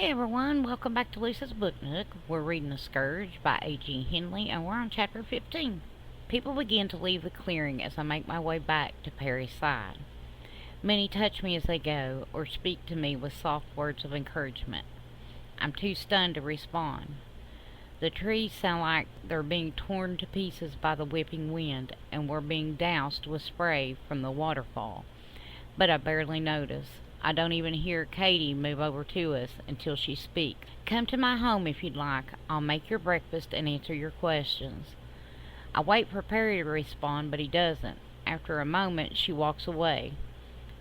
Hey everyone, welcome back to Lisa's Book Nook. We're reading The Scourge by A.G. Henley, and we're on chapter 15. People begin to leave the clearing as I make my way back to Perry's side. Many touch me as they go, or speak to me with soft words of encouragement. I'm too stunned to respond. The trees sound like they're being torn to pieces by the whipping wind, and we're being doused with spray from the waterfall. But I barely notice. I don't even hear Katie move over to us until she speaks. Come to my home if you'd like. I'll make your breakfast and answer your questions. I wait for Perry to respond, but he doesn't. After a moment, she walks away.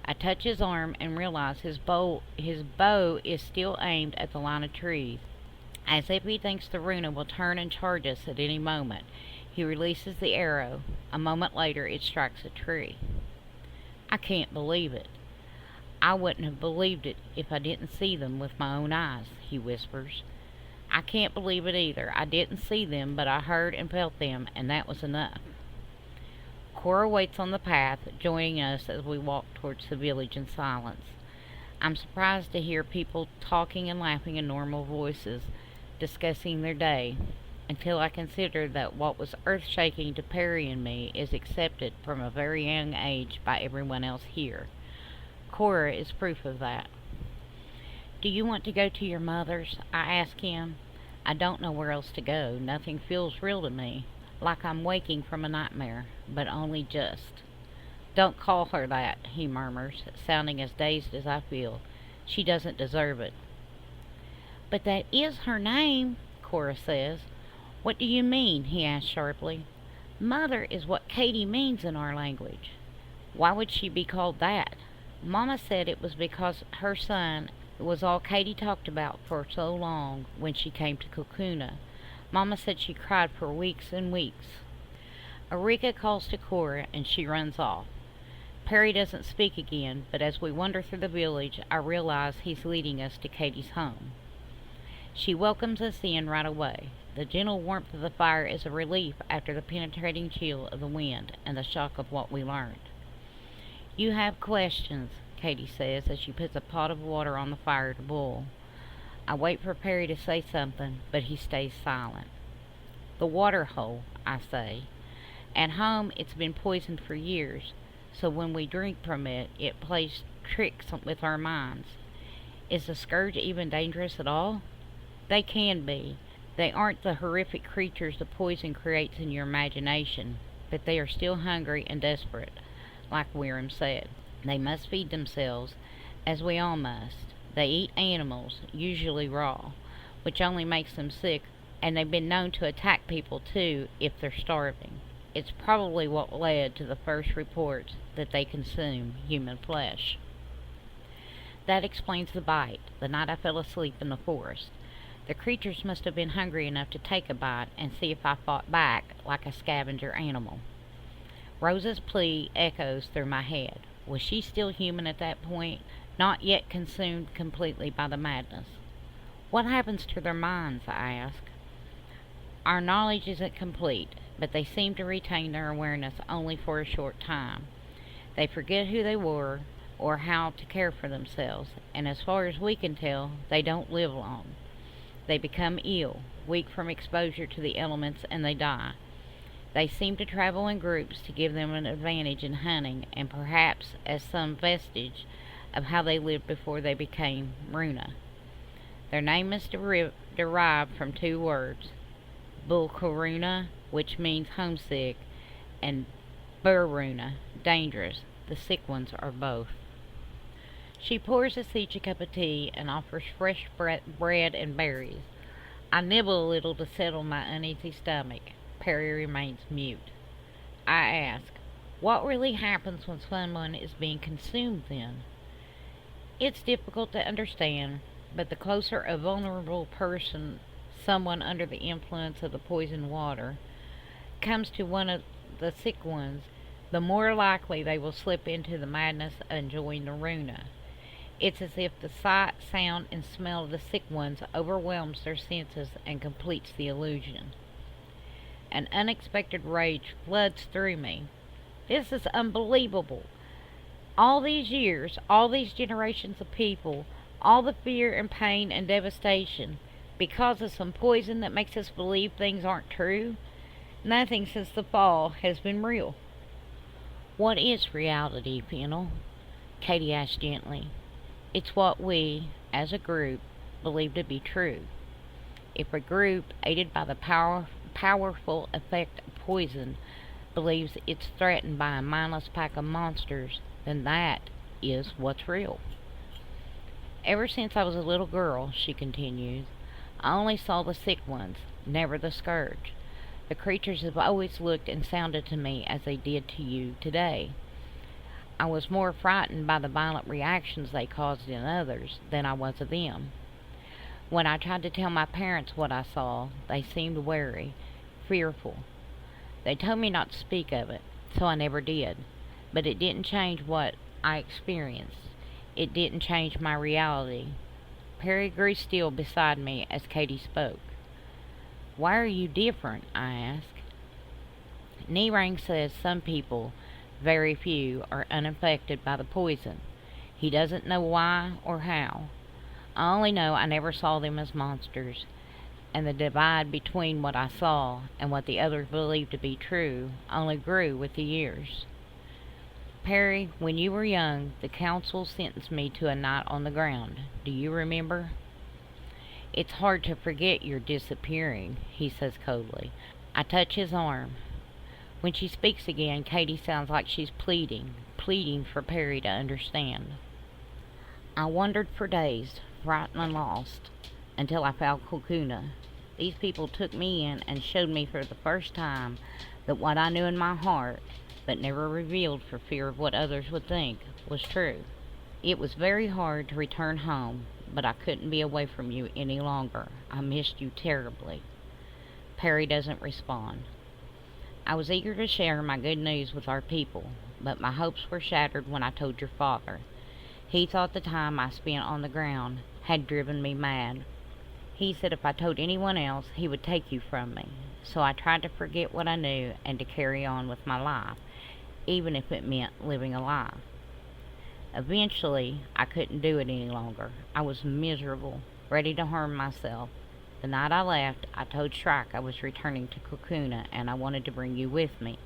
I touch his arm and realize his bow is still aimed at the line of trees. As if he thinks the Runa will turn and charge us at any moment, he releases the arrow. A moment later, it strikes a tree. I can't believe it. I wouldn't have believed it if I didn't see them with my own eyes, he whispers. I can't believe it either. I didn't see them, but I heard and felt them, and that was enough. Cora waits on the path, joining us as we walk towards the village in silence. I'm surprised to hear people talking and laughing in normal voices, discussing their day, until I consider that what was earth-shaking to Perry and me is accepted from a very young age by everyone else here. Cora is proof of that. Do you want to go to your mother's? I ask him. I don't know where else to go. Nothing feels real to me, like I'm waking from a nightmare, but only just. Don't call her that, he murmurs, sounding as dazed as I feel. She doesn't deserve it. But that is her name, Cora says. What do you mean? He asks sharply. Mother is what Katie means in our language. Why would she be called that? Mama said it was because her son was all Katie talked about for so long when she came to Kokuna. Mama said she cried for weeks and weeks. Erika calls to Cora and she runs off. Perry doesn't speak again, but as we wander through the village, I realize he's leading us to Katie's home. She welcomes us in right away. The gentle warmth of the fire is a relief after the penetrating chill of the wind and the shock of what we learned. You have questions, Katie says as she puts a pot of water on the fire to boil. I wait for Perry to say something, but he stays silent. The water hole, I say. At home, it's been poisoned for years, so when we drink from it, it plays tricks with our minds. Is the scourge even dangerous at all? They can be. They aren't the horrific creatures the poison creates in your imagination, but they are still hungry and desperate. Like Wirram said, they must feed themselves, as we all must. They eat animals, usually raw, which only makes them sick, and they've been known to attack people too if they're starving. It's probably what led to the first reports that they consume human flesh. That explains the bite, the night I fell asleep in the forest. The creatures must have been hungry enough to take a bite and see if I fought back like a scavenger animal. Rosa's plea echoes through my head. Was she still human at that point, not yet consumed completely by the madness? What happens to their minds, I ask. Our knowledge isn't complete, but they seem to retain their awareness only for a short time. They forget who they were or how to care for themselves, and as far as we can tell, they don't live long. They become ill, weak from exposure to the elements, and they die. They seem to travel in groups to give them an advantage in hunting, and perhaps as some vestige of how they lived before they became Runa. Their name is derived from two words, Bulkaruna, which means homesick, and Burruna, dangerous. The sick ones are both. She pours us each a cup of tea and offers fresh bread and berries. I nibble a little to settle my uneasy stomach. Perry remains mute. I ask, what really happens when someone is being consumed then? It's difficult to understand, but the closer a vulnerable person, someone under the influence of the poisoned water, comes to one of the sick ones, the more likely they will slip into the madness and join the Runa. It's as if the sight, sound, and smell of the sick ones overwhelms their senses and completes the illusion. An unexpected rage floods through me. This is unbelievable. All these years, all these generations of people, All the fear and pain and devastation because of some poison that makes us believe things aren't true. Nothing since the fall has been real. What is reality, Fennel? Katie asked gently. It's what we, as a group, believe to be true. If a group, aided by the powerful effect of poison, believes it's threatened by a mindless pack of monsters, then that is what's real. Ever since I was a little girl, she continues, I only saw the sick ones, never the scourge. The creatures have always looked and sounded to me as they did to you today. I was more frightened by the violent reactions they caused in others than I was of them. When I tried to tell my parents what I saw, they seemed wary, fearful. They told me not to speak of it, so I never did. But it didn't change what I experienced. It didn't change my reality. Perry grew still beside me as Katie spoke. Why are you different? I asked. Nerang says some people, very few, are unaffected by the poison. He doesn't know why or how. I only know I never saw them as monsters, and the divide between what I saw and what the others believed to be true only grew with the years. Perry, when you were young, the council sentenced me to a night on the ground. Do you remember? It's hard to forget your disappearing, he says coldly. I touch his arm. When she speaks again, Katie sounds like she's pleading for Perry to understand. I wandered for days, frightened and lost, until I found Kokuna. These people took me in and showed me for the first time that what I knew in my heart, but never revealed for fear of what others would think, was true. It was very hard to return home, but I couldn't be away from you any longer. I missed you terribly. Perry doesn't respond. I was eager to share my good news with our people, but my hopes were shattered when I told your father. He thought the time I spent on the ground had driven me mad. He said if I told anyone else, he would take you from me. So I tried to forget what I knew and to carry on with my life, even if it meant living a lie. Eventually, I couldn't do it any longer. I was miserable, ready to harm myself. The night I left, I told Shrike I was returning to Kokuna and I wanted to bring you with me.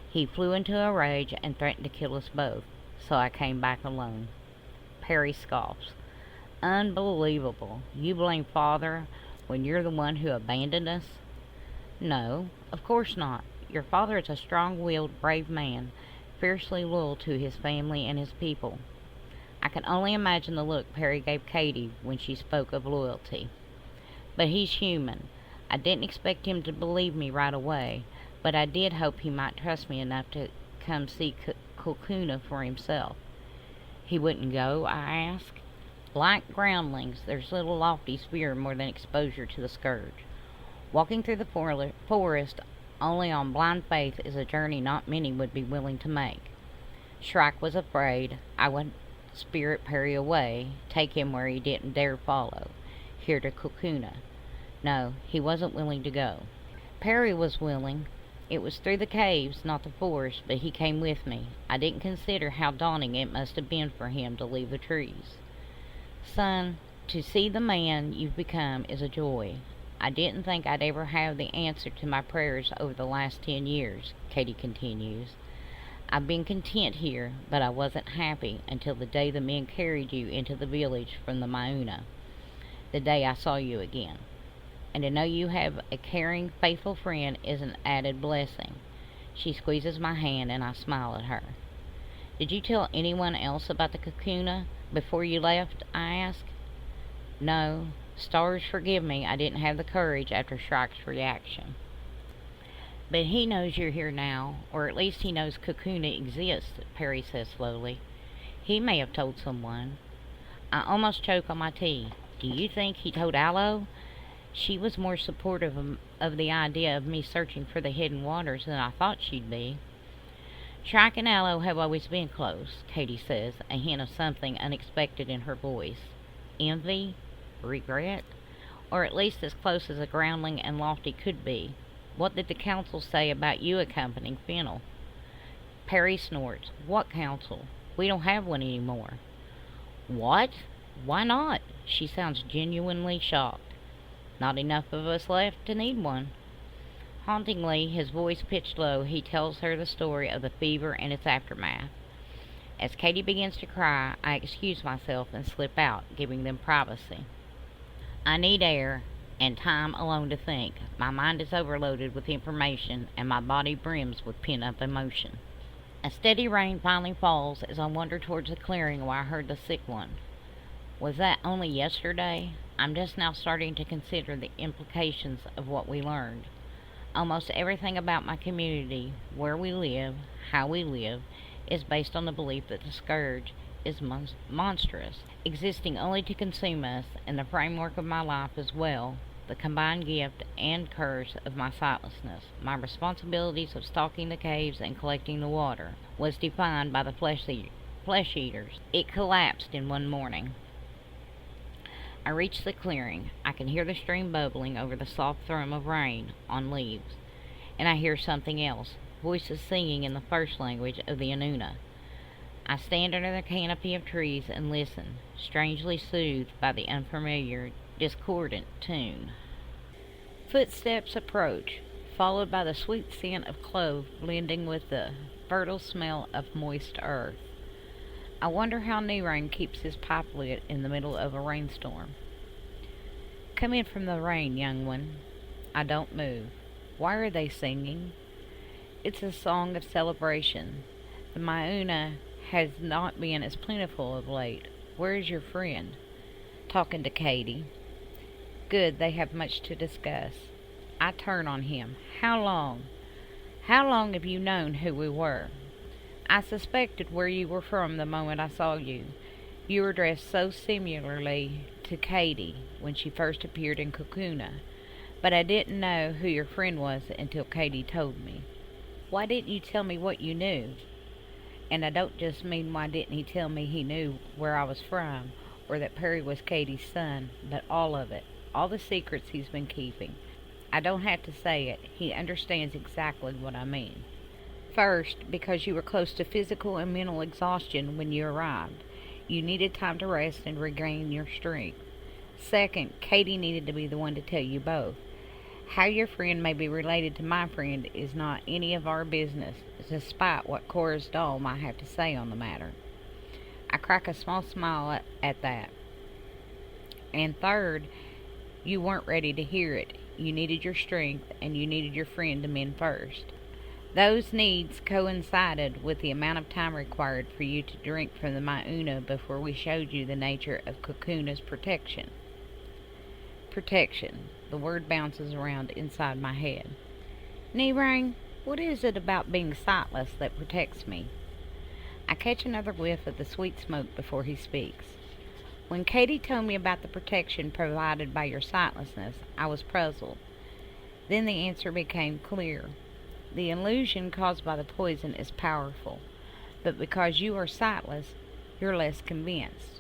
He flew into a rage and threatened to kill us both, so I came back alone. Perry scoffs. Unbelievable. You blame Father when you're the one who abandoned us? No, of course not. Your father is a strong-willed, brave man, fiercely loyal to his family and his people. I can only imagine the look Perry gave Katie when she spoke of loyalty. But he's human. I didn't expect him to believe me right away, but I did hope he might trust me enough to come see Kokuna for himself. He wouldn't go, I asked. Like Groundlings, there's little Lofties fear more than exposure to the Scourge. Walking through the forest only on blind faith is a journey not many would be willing to make. Shrike was afraid I would spirit Perry away, take him where he didn't dare follow, here to Kokuna. No, he wasn't willing to go. Perry was willing. It was through the caves, not the forest, but he came with me. I didn't consider how daunting it must have been for him to leave the trees. Son, to see the man you've become is a joy. I didn't think I'd ever have the answer to my prayers over the last 10 years, Katie continues. I've been content here, but I wasn't happy until the day the men carried you into the village from the Mauna, the day I saw you again. And to know you have a caring, faithful friend is an added blessing. She squeezes my hand and I smile at her. Did you tell anyone else about the Kokuna before you left? I asked. No. Stars forgive me, I didn't have the courage after Shrike's reaction. But he knows you're here now, or at least he knows Kokuna exists, Perry says slowly. He may have told someone. I almost choke on my tea. Do you think he told Aloe? She was more supportive of the idea of me searching for the hidden waters than I thought she'd be. Shrike and Aloe have always been close, Katie says, a hint of something unexpected in her voice. Envy? Regret? Or at least as close as a Groundling and Lofty could be. What did the council say about you accompanying Fennel? Perry snorts. What council? We don't have one anymore. What? Why not? She sounds genuinely shocked. Not enough of us left to need one. Hauntingly, his voice pitched low, he tells her the story of the fever and its aftermath. As Katie begins to cry, I excuse myself and slip out, giving them privacy. I need air and time alone to think. My mind is overloaded with information, and my body brims with pent-up emotion. A steady rain finally falls as I wander towards the clearing where I heard the sick one. Was that only yesterday? I'm just now starting to consider the implications of what we learned. Almost everything about my community, where we live, how we live, is based on the belief that the Scourge is monstrous, existing only to consume us, and the framework of my life as well, the combined gift and curse of my sightlessness, my responsibilities of stalking the caves and collecting the water, was defined by the flesh eaters. It collapsed in one morning. I reach the clearing. I can hear the stream bubbling over the soft thrum of rain on leaves, and I hear something else, voices singing in the first language of the Anuna. I stand under the canopy of trees and listen, strangely soothed by the unfamiliar, discordant tune. Footsteps approach, followed by the sweet scent of clove blending with the fertile smell of moist earth. I wonder how Nirang keeps his pipe lit in the middle of a rainstorm. Come in from the rain, young one. I don't move. Why are they singing? It's a song of celebration. The Mauna has not been as plentiful of late. Where is your friend? Talking to Katie. Good, they have much to discuss. I turn on him. How long? How long have you known who we were? I suspected where you were from the moment I saw you. You were dressed so similarly to Katie when she first appeared in Kokuna, but I didn't know who your friend was until Katie told me. Why didn't you tell me what you knew? And I don't just mean why didn't he tell me he knew where I was from, or that Perry was Katie's son, but all of it, all the secrets he's been keeping. I don't have to say it, he understands exactly what I mean. First, because you were close to physical and mental exhaustion when you arrived. You needed time to rest and regain your strength. Second, Katie needed to be the one to tell you both. How your friend may be related to my friend is not any of our business, despite what Cora's doll might have to say on the matter. I crack a small smile at that. And third, you weren't ready to hear it. You needed your strength, and you needed your friend to mend first. Those needs coincided with the amount of time required for you to drink from the Mauna before we showed you the nature of Kokuna's protection. Protection. The word bounces around inside my head. Nirang, what is it about being sightless that protects me? I catch another whiff of the sweet smoke before he speaks. When Katie told me about the protection provided by your sightlessness, I was puzzled. Then the answer became clear. The illusion caused by the poison is powerful, but because you are sightless, you're less convinced.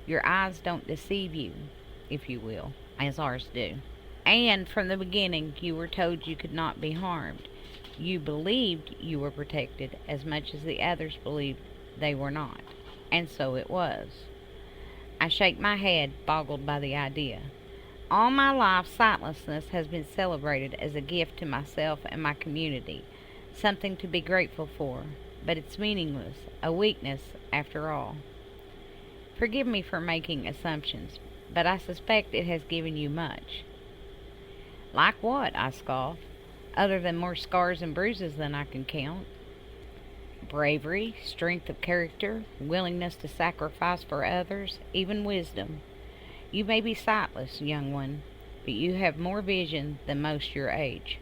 Your eyes don't deceive you, if you will, as ours do. And from the beginning, you were told you could not be harmed. You believed you were protected as much as the others believed they were not. And so it was. I shake my head, boggled by the idea. All my life, sightlessness has been celebrated as a gift to myself and my community, something to be grateful for, but it's meaningless, a weakness after all. Forgive me for making assumptions, but I suspect it has given you much. Like what? I scoff. Other than more scars and bruises than I can count. Bravery, strength of character, willingness to sacrifice for others, even wisdom. You may be sightless, young one, but you have more vision than most your age.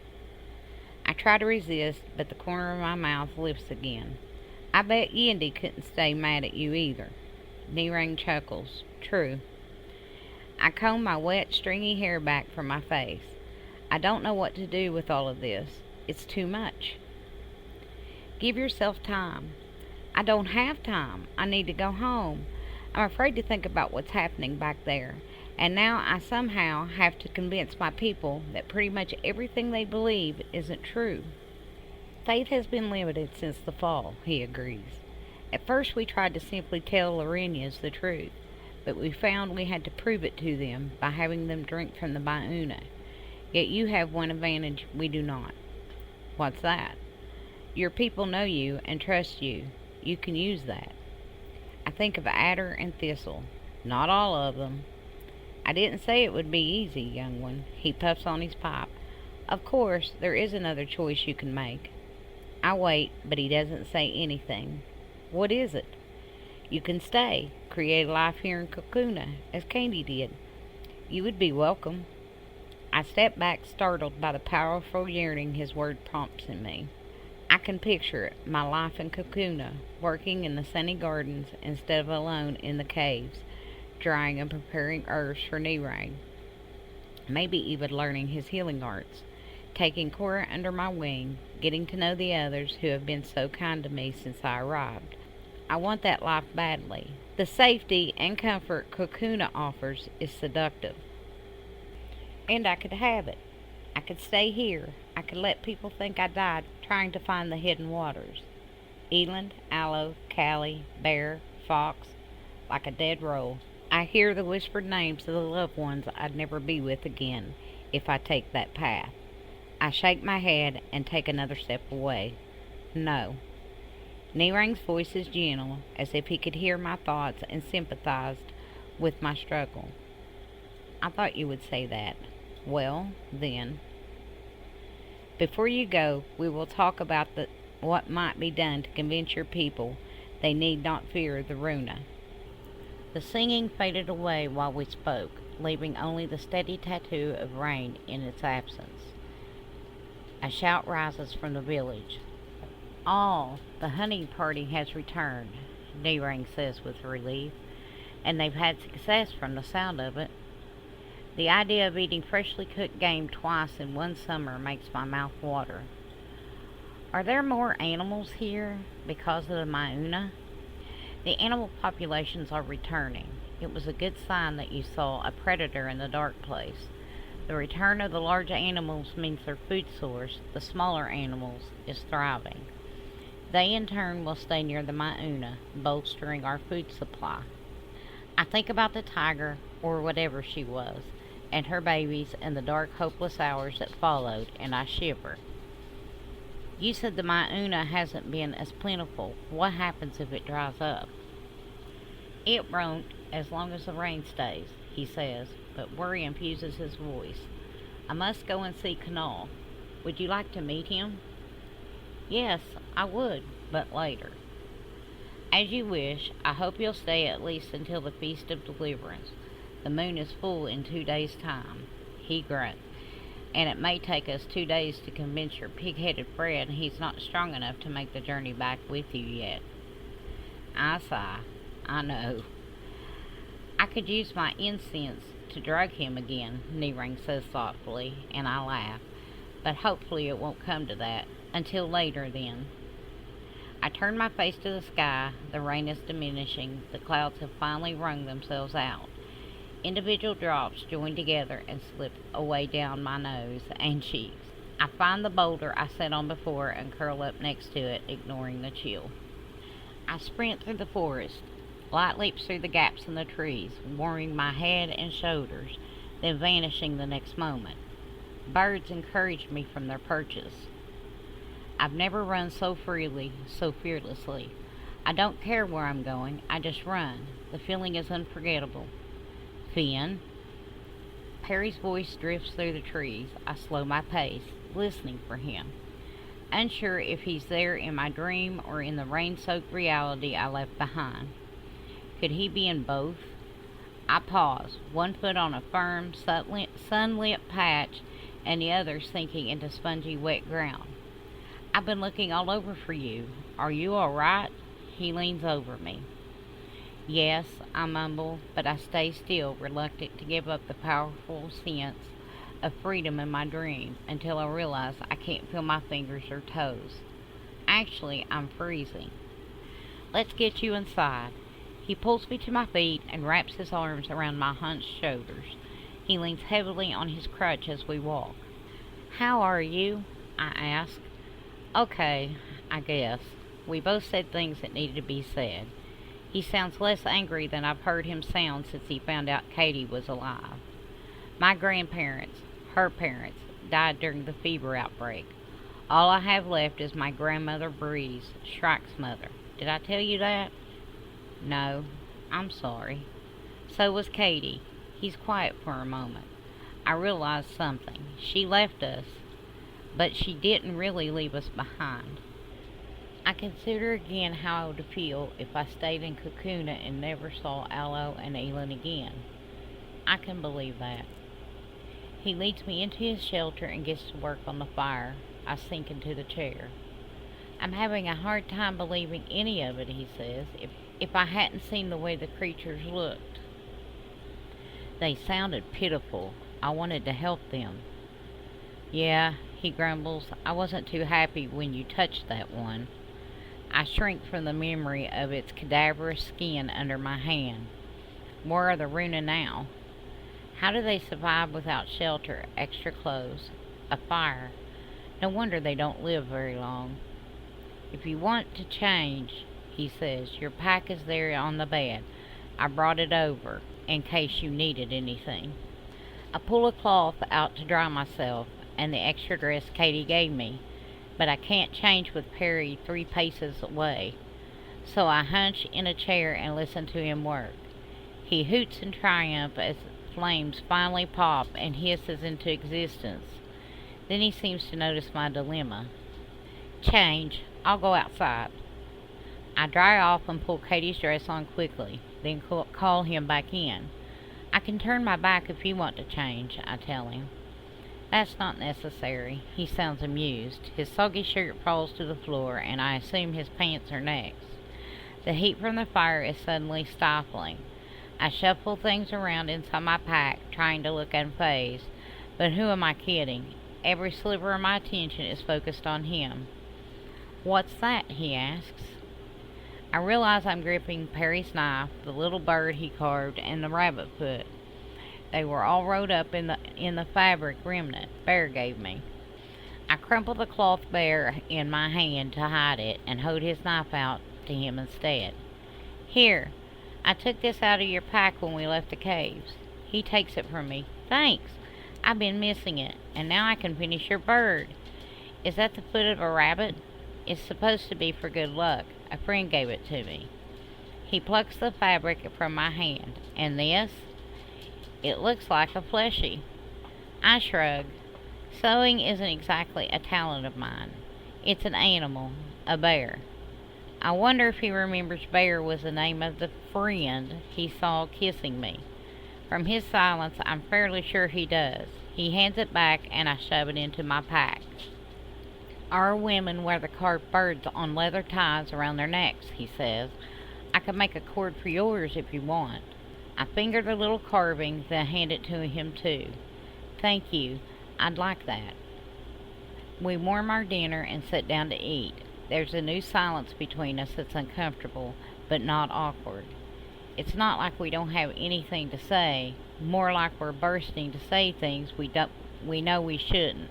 I try to resist, but the corner of my mouth lifts again. I bet Yendi couldn't stay mad at you either. Nirang chuckles. True. I comb my wet, stringy hair back from my face. I don't know what to do with all of this. It's too much. Give yourself time. I don't have time. I need to go home. I'm afraid to think about what's happening back there. And now I somehow have to convince my people that pretty much everything they believe isn't true. Faith has been limited since the fall, he agrees. At first we tried to simply tell Laurenians the truth, but we found we had to prove it to them by having them drink from the Bauna. Yet you have one advantage we do not. What's that? Your people know you and trust you. You can use that. I think of adder and thistle. Not all of them. I didn't say it would be easy, young one. He puffs on his pipe. Of course, there is another choice you can make. I wait, but he doesn't say anything. What is it? You can stay, create a life here in Cocoona, as Candy did. You would be welcome. I step back, startled by the powerful yearning his word prompts in me. I can picture it, my life in Cocoona, working in the sunny gardens instead of alone in the caves, drying and preparing herbs for Nirang. Maybe even learning his healing arts, taking Cora under my wing, getting to know the others who have been so kind to me since I arrived. I want that life badly. The safety and comfort Cocoona offers is seductive. And I could have it. I could stay here. I could let people think I died trying to find the hidden waters. Eland, Aloe, Callie, Bear, Fox, like a dead roll. I hear the whispered names of the loved ones I'd never be with again if I take that path. I shake my head and take another step away. No. Nirang's voice is gentle, as if he could hear my thoughts and sympathized with my struggle. I thought you would say that. Well, then, before you go, we will talk about what might be done to convince your people they need not fear the Runa. The singing faded away while we spoke, leaving only the steady tattoo of rain in its absence. A shout rises from the village. The hunting party has returned, Nirang says with relief, and they've had success from the sound of it. The idea of eating freshly cooked game twice in one summer makes my mouth water. Are there more animals here because of the Mauna? The animal populations are returning. It was a good sign that you saw a predator in the dark place. The return of the large animals means their food source, the smaller animals, is thriving. They in turn will stay near the Mauna, bolstering our food supply. I think about the tiger, or whatever she was, and her babies and the dark, hopeless hours that followed, and I shiver. You said the Mauna hasn't been as plentiful. What happens if it dries up? It won't, as long as the rain stays, he says, but worry infuses his voice. I must go and see Canal. Would you like to meet him? Yes, I would, but later. As you wish. I hope you'll stay at least until the Feast of Deliverance. The moon is full in 2 days' time. He grunts. And it may take us 2 days to convince your pig-headed friend he's not strong enough to make the journey back with you yet. I sigh. I know. I could use my incense to drug him again, Nirang says thoughtfully, and I laugh. But hopefully it won't come to that. Until later, then. I turn my face to the sky. The rain is diminishing. The clouds have finally wrung themselves out. Individual drops join together and slip away down my nose and cheeks. I find the boulder I sat on before and curl up next to it, ignoring the chill. I sprint through the forest. Light leaps through the gaps in the trees, warming my head and shoulders, then vanishing the next moment. Birds encourage me from their perches. I've never run so freely, so fearlessly. I don't care where I'm going, I just run. The feeling is unforgettable. Finn. Perry's voice drifts through the trees. I slow my pace, listening for him. Unsure if he's there in my dream or in the rain-soaked reality I left behind. Could he be in both? I pause, one foot on a firm, sunlit patch and the other sinking into spongy, wet ground. I've been looking all over for you. Are you all right? He leans over me. Yes, I mumble, but I stay still, reluctant to give up the powerful sense of freedom in my dream until I realize I can't feel my fingers or toes. Actually, I'm freezing. Let's get you inside. He pulls me to my feet and wraps his arms around my hunched shoulders. He leans heavily on his crutch as we walk. How are you? I ask. Okay, I guess. We both said things that needed to be said. He sounds less angry than I've heard him sound since he found out Katie was alive. My grandparents, her parents, died during the fever outbreak. All I have left is my grandmother Breeze, Shrike's mother. Did I tell you that? No, I'm sorry. So was Katie. He's quiet for a moment. I realized something. She left us, but she didn't really leave us behind. I consider again how I would feel if I stayed in Kakuna and never saw Aloe and Elin again. I can believe that. He leads me into his shelter and gets to work on the fire. I sink into the chair. I'm having a hard time believing any of it, he says, if I hadn't seen the way the creatures looked. They sounded pitiful. I wanted to help them. Yeah, he grumbles, I wasn't too happy when you touched that one. I shrink from the memory of its cadaverous skin under my hand. Where are the Runa now? How do they survive without shelter, extra clothes, a fire? No wonder they don't live very long. If you want to change, he says, your pack is there on the bed. I brought it over, in case you needed anything. I pull a cloth out to dry myself, and the extra dress Katie gave me, but I can't change with Perry 3 paces away. So I hunch in a chair and listen to him work. He hoots in triumph as flames finally pop and hisses into existence. Then he seems to notice my dilemma. Change. I'll go outside. I dry off and pull Katie's dress on quickly, then call him back in. I can turn my back if you want to change, I tell him. That's not necessary. He sounds amused. His soggy shirt falls to the floor, and I assume his pants are next. The heat from the fire is suddenly stifling. I shuffle things around inside my pack, trying to look unfazed. But who am I kidding? Every sliver of my attention is focused on him. What's that? He asks. I realize I'm gripping Perry's knife, the little bird he carved, and the rabbit foot. They were all rolled up in the fabric remnant Bear gave me. I crumple the cloth Bear in my hand to hide it and hold his knife out to him instead. Here, I took this out of your pack when we left the caves. He takes it from me. Thanks. I've been missing it, and now I can finish your bird. Is that the foot of a rabbit? It's supposed to be for good luck. A friend gave it to me. He plucks the fabric from my hand. And this? It looks like a fleshy. I shrug. Sewing isn't exactly a talent of mine. It's an animal, a bear. I wonder if he remembers Bear was the name of the friend he saw kissing me. From his silence, I'm fairly sure he does. He hands it back, and I shove it into my pack. Our women wear the carved birds on leather ties around their necks, he says. I can make a cord for yours if you want. I finger the little carving, then hand it to him too. Thank you. I'd like that. We warm our dinner and sit down to eat. There's a new silence between us that's uncomfortable, but not awkward. It's not like we don't have anything to say, more like we're bursting to say things we know we shouldn't.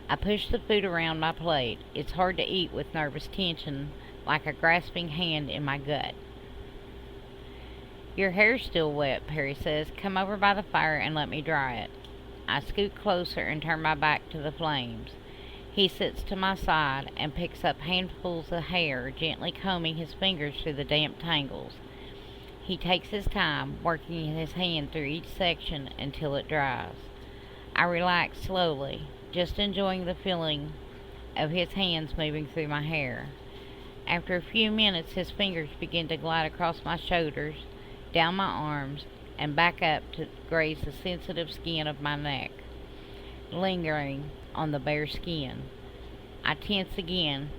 I push the food around my plate. It's hard to eat with nervous tension, like a grasping hand in my gut. Your hair's still wet, Perry says. Come over by the fire and let me dry it. I scoot closer and turn my back to the flames. He sits to my side and picks up handfuls of hair, gently combing his fingers through the damp tangles. He takes his time, working his hand through each section until it dries. I relax slowly, just enjoying the feeling of his hands moving through my hair. After a few minutes, his fingers begin to glide across my shoulders, down my arms, and back up to graze the sensitive skin of my neck, lingering on the bare skin. I tense again.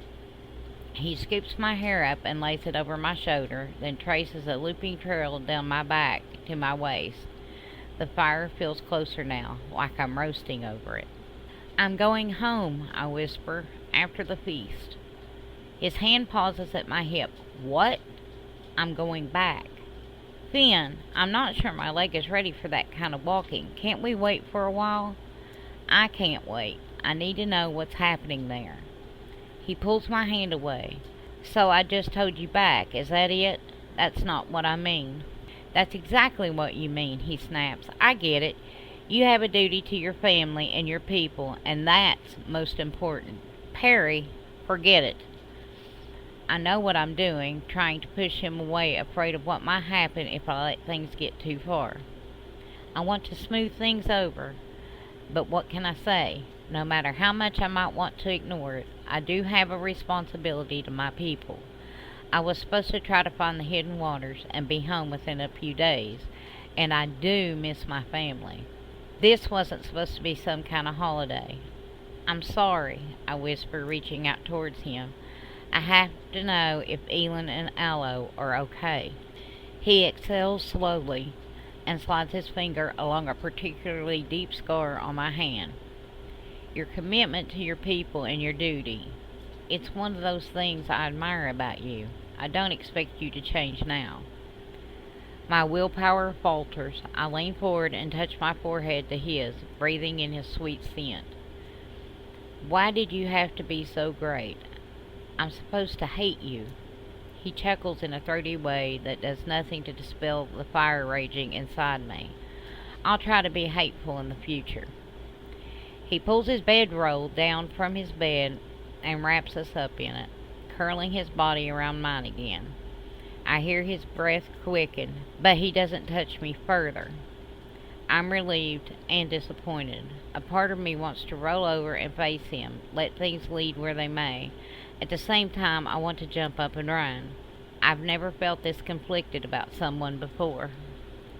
He scoops my hair up and lays it over my shoulder, then traces a looping trail down my back to my waist. The fire feels closer now, like I'm roasting over it. I'm going home, I whisper, after the feast. His hand pauses at my hip. What? I'm going back. Finn, I'm not sure my leg is ready for that kind of walking. Can't we wait for a while? I can't wait. I need to know what's happening there. He pulls my hand away. So I just told you back, is that it? That's not what I mean." "That's exactly what you mean," he snaps. "I get it. You have a duty to your family and your people, and that's most important. Perry, forget it." I know what I'm doing, trying to push him away, afraid of what might happen if I let things get too far. I want to smooth things over, but what can I say? No matter how much I might want to ignore it, I do have a responsibility to my people. I was supposed to try to find the hidden waters and be home within a few days, and I do miss my family. This wasn't supposed to be some kind of holiday. "I'm sorry," I whisper, reaching out towards him. "I have to know if Elin and Aloe are okay." He exhales slowly and slides his finger along a particularly deep scar on my hand. "Your commitment to your people and your duty. It's one of those things I admire about you. I don't expect you to change now." My willpower falters. I lean forward and touch my forehead to his, breathing in his sweet scent. "Why did you have to be so great? I'm supposed to hate you." He chuckles in a throaty way that does nothing to dispel the fire raging inside me. "I'll try to be hateful in the future." He pulls his bedroll down from his bed and wraps us up in it, curling his body around mine again. I hear his breath quicken, but he doesn't touch me further. I'm relieved and disappointed. A part of me wants to roll over and face him, let things lead where they may. At the same time, I want to jump up and run. I've never felt this conflicted about someone before.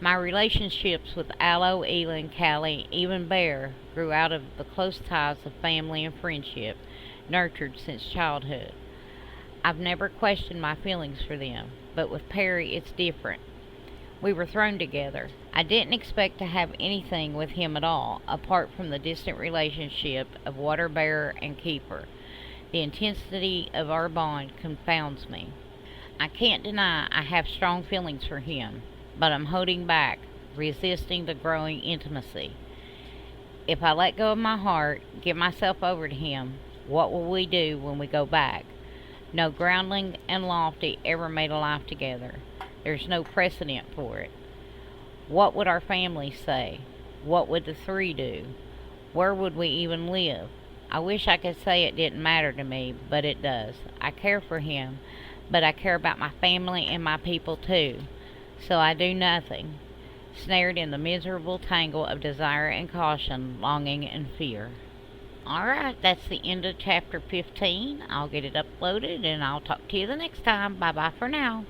My relationships with Aloe, Elin, Callie, even Bear grew out of the close ties of family and friendship, nurtured since childhood. I've never questioned my feelings for them, but with Perry it's different. We were thrown together. I didn't expect to have anything with him at all, apart from the distant relationship of water bearer and keeper. The intensity of our bond confounds me. I can't deny I have strong feelings for him, but I'm holding back, resisting the growing intimacy. If I let go of my heart, give myself over to him, what will we do when we go back? No Groundling and Lofty ever made a life together. There's no precedent for it. What would our families say? What would the three do? Where would we even live? I wish I could say it didn't matter to me, but it does. I care for him, but I care about my family and my people too. So I do nothing, snared in the miserable tangle of desire and caution, longing and fear. Alright, that's the end of chapter 15. I'll get it uploaded and I'll talk to you the next time. Bye bye for now.